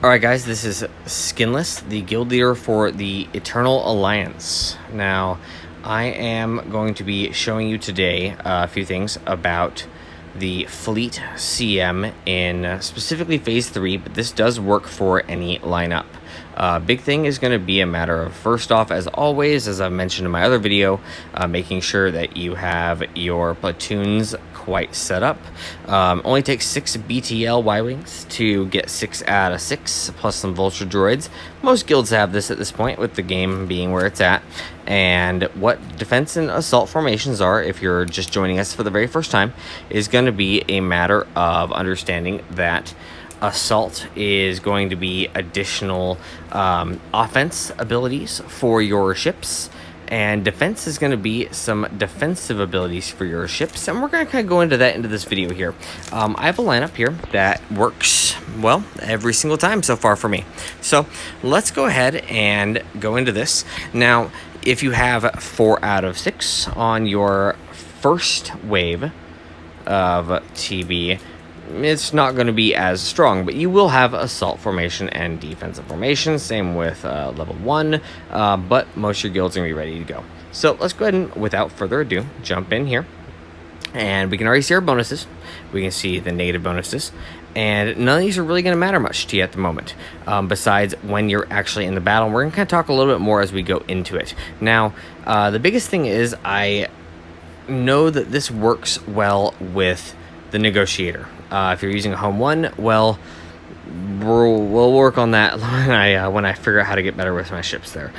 Alright guys, this is Skinless, the guild leader for the Eternal Alliance. Now, I am going to be showing you today a few things about the Fleet CM in specifically Phase 3, but this does work for any lineup. Big thing is going to be a matter of, first off, as always, as I mentioned in my other video, making sure that you have your platoons quite set up. Only takes 6 BTL Y-Wings to get 6 out of 6, plus some Vulture Droids. Most guilds have this at this point, with the game being where it's at. And what defense and assault formations are, if you're just joining us for the very first time, is going to be a matter of understanding that assault is going to be additional offense abilities for your ships, and defense is going to be some defensive abilities for your ships, and we're going to kind of go into that into this video here. I have a lineup here that works well every single time so far for me, so let's go ahead and go into this. Now, if you have 4 out of 6 on your first wave of TB, it's not going to be as strong, but you will have assault formation and defensive formation, same with level 1, but most of your guilds are going to be ready to go. So let's go ahead and, without further ado, jump in here, and we can already see our bonuses. We can see the negative bonuses, and none of these are really going to matter much to you at the moment, besides when you're actually in the battle. We're going to kind of talk a little bit more as we go into it. Now, the biggest thing is, I know that this works well with the Negotiator. If you're using a home 1, well, we'll work on that when I figure out how to get better with my ships there.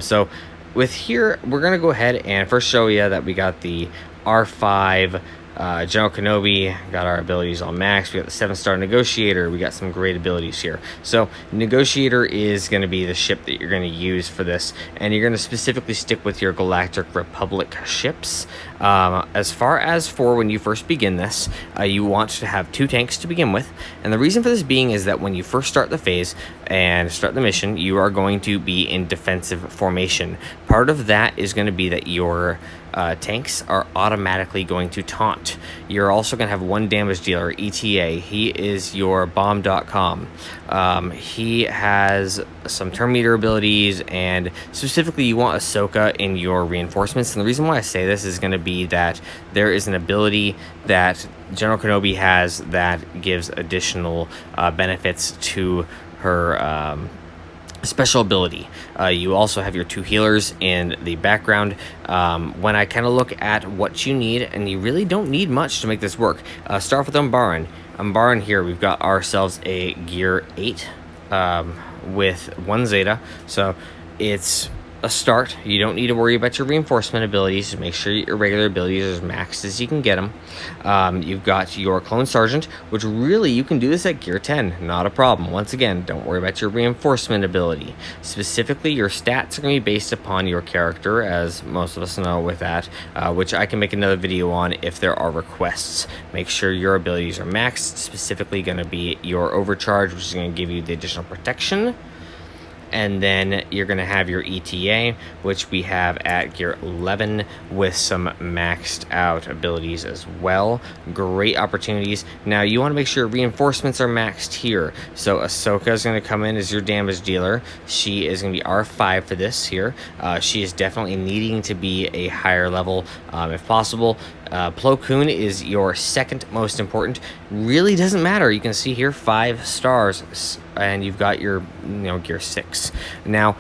So with here, we're going to go ahead and first show you that we got the R5 General Kenobi, got our abilities on max. We got the 7-star Negotiator. We got some great abilities here. So Negotiator is going to be the ship that you're going to use for this, and you're going to specifically stick with your Galactic Republic ships. As far as for when you first begin this, you want to have 2 tanks to begin with, and the reason for this being is that when you first start the phase and start the mission, you are going to be in defensive formation. Part of that is going to be that your tanks are automatically going to taunt. You're also going to have 1 damage dealer, ETA. He is your bomb.com. He has some turn meter abilities, and specifically you want Ahsoka in your reinforcements. And the reason why I say this is going to be that there is an ability that General Kenobi has that gives additional benefits to her special ability. You also have your 2 healers in the background. When I kind of look at what you need, and you really don't need much to make this work, start off with Umbaran. Umbaran here, we've got ourselves a gear 8 with 1 Zeta, so it's a start. You don't need to worry about your reinforcement abilities. Make sure your regular abilities are as maxed as you can get them. You've got your Clone Sergeant, which really you can do this at gear 10, not a problem. Once again, don't worry about your reinforcement ability. Specifically, your stats are going to be based upon your character, as most of us know with that, which I can make another video on if there are requests. Make sure your abilities are maxed. Specifically going to be your Overcharge, which is going to give you the additional protection. And then you're going to have your ETA, which we have at gear 11 with some maxed out abilities as well. Great opportunities. Now, you want to make sure reinforcements are maxed here. So Ahsoka is going to come in as your damage dealer. She is going to be R5 for this here. She is definitely needing to be a higher level if possible. Plo Koon is your second most important. Really doesn't matter. You can see here 5 stars, and you've got your gear 6. Now,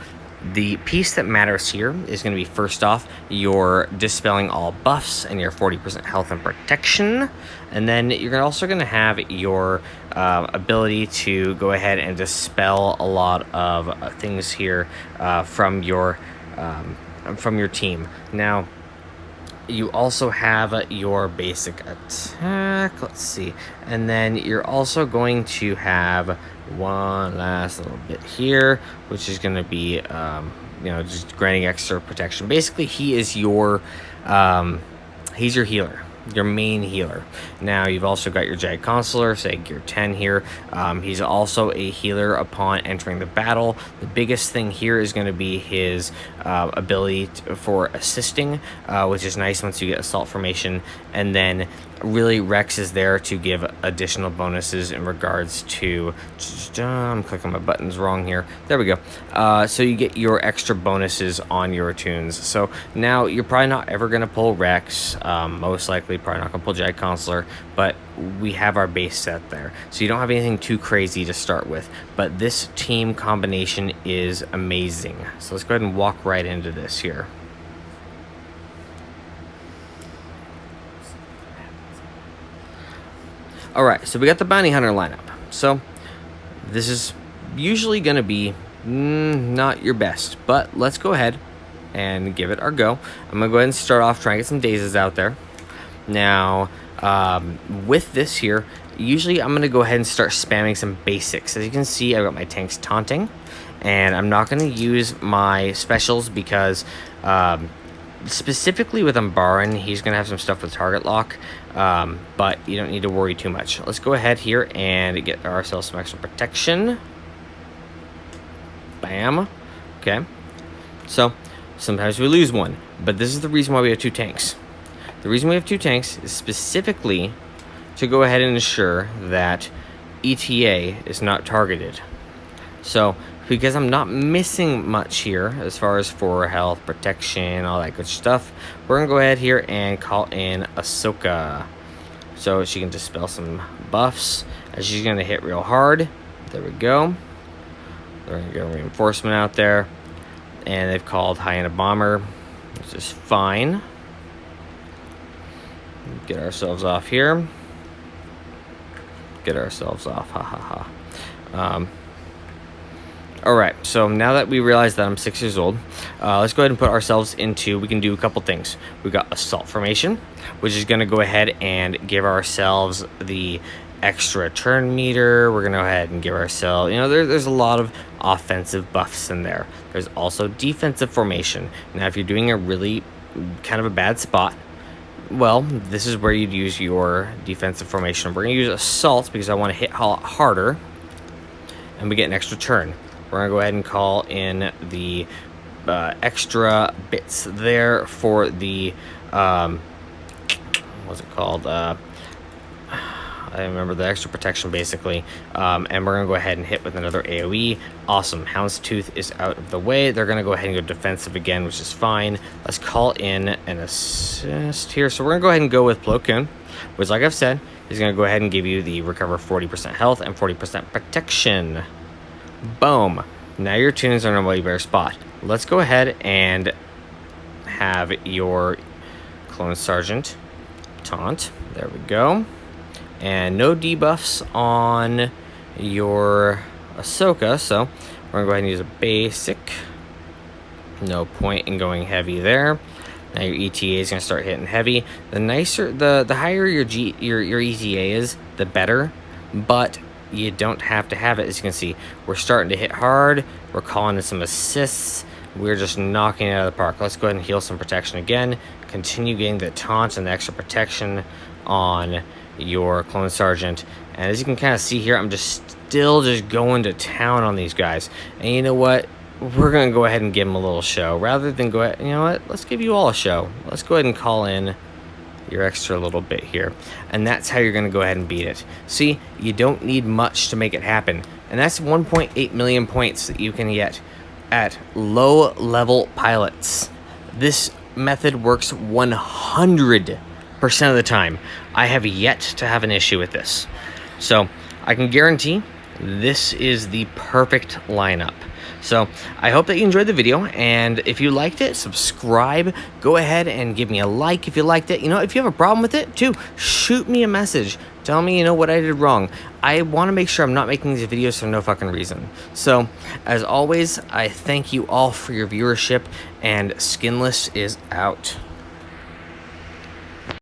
the piece that matters here is going to be, first off, your dispelling all buffs and your 40% health and protection, and then you're also going to have your ability to go ahead and dispel a lot of things here from your team. Now, you also have your basic attack, let's see, and then you're also going to have one last little bit here, which is going to be just granting extra protection. Basically, he is your he's your healer. your main healer. Now you've also got your Jag Consular, say gear 10 here. He's also a healer upon entering the battle. The biggest thing here is going to be his ability for assisting, which is nice once you get assault formation. And then really Rex is there to give additional bonuses in regards to, I'm clicking my buttons wrong here, there we go. So you get your extra bonuses on your attunes. So now you're probably not ever going to pull Rex, most likely probably not going to pull Jag Consular, but we have our base set there, so you don't have anything too crazy to start with. But this team combination is amazing, so let's go ahead and walk right into this here. Alright, so we got the Bounty Hunter lineup. So this is usually going to be not your best, but let's go ahead and give it our go. I'm going to go ahead and start off trying to get some dazes out there. Now, with this here, usually I'm going to go ahead and start spamming some basics. As you can see, I've got my tanks taunting, and I'm not going to use my specials because specifically with Umbaran, he's going to have some stuff with target lock, but you don't need to worry too much. Let's go ahead here and get ourselves some extra protection. Bam. Okay. So, sometimes we lose one, but this is the reason why we have two tanks. The reason we have two tanks is specifically to go ahead and ensure that ETA is not targeted. So, because I'm not missing much here as far as for health, protection, all that good stuff, we're going to go ahead here and call in Ahsoka. So she can dispel some buffs as she's going to hit real hard. There we go. They're going to get a reinforcement out there. And they've called Hyena Bomber, which is fine. Get ourselves off here. Get ourselves off. Ha ha ha. Alright, so now that we realize that I'm 6 years old, let's go ahead and put ourselves into, we can do a couple things. We've got Assault Formation, which is going to go ahead and give ourselves the extra turn meter. We're going to go ahead and give ourselves, you know, there's a lot of offensive buffs in there. There's also Defensive Formation. Now, if you're doing a really kind of a bad spot, well, this is where you'd use your Defensive Formation. We're going to use Assault because I want to hit harder, and we get an extra turn. We're going to go ahead and call in the extra bits there for the, what's it called? I remember the extra protection, basically. And we're going to go ahead and hit with another AoE. Awesome. Houndstooth is out of the way. They're going to go ahead and go defensive again, which is fine. Let's call in an assist here. So we're going to go ahead and go with Plo Koon, which, like I've said, is going to go ahead and give you the recover 40% health and 40% protection. Boom. Now your tunes are in a way better spot. Let's go ahead and have your Clone Sergeant taunt. There we go. And no debuffs on your Ahsoka, so we're going to go ahead and use a basic. No point in going heavy there. Now your ETA is going to start hitting heavy. The nicer, the higher your ETA is, the better. But you don't have to have it. As you can see, we're starting to hit hard. We're calling in some assists. We're just knocking it out of the park. Let's go ahead and heal some protection again. Continue getting the taunt and the extra protection on your Clone Sergeant. And as you can kind of see here, I'm still just going to town on these guys. And you know what? We're going to go ahead and give them a little show. Rather than go ahead, you know what? Let's give you all a show. Let's go ahead and call in your extra little bit here, and that's how you're going to go ahead and beat it. See, you don't need much to make it happen, and that's 1.8 million points that you can get at low level pilots. This method works 100% of the time. I have yet to have an issue with this, so I can guarantee this is the perfect lineup. So I hope that you enjoyed the video, and if you liked it, subscribe. Go ahead and give me a like if you liked it. You know, if you have a problem with it too, shoot me a message. Tell me, you know, what I did wrong. I want to make sure I'm not making these videos for no fucking reason. So as always, I thank you all for your viewership, and Skinless is out.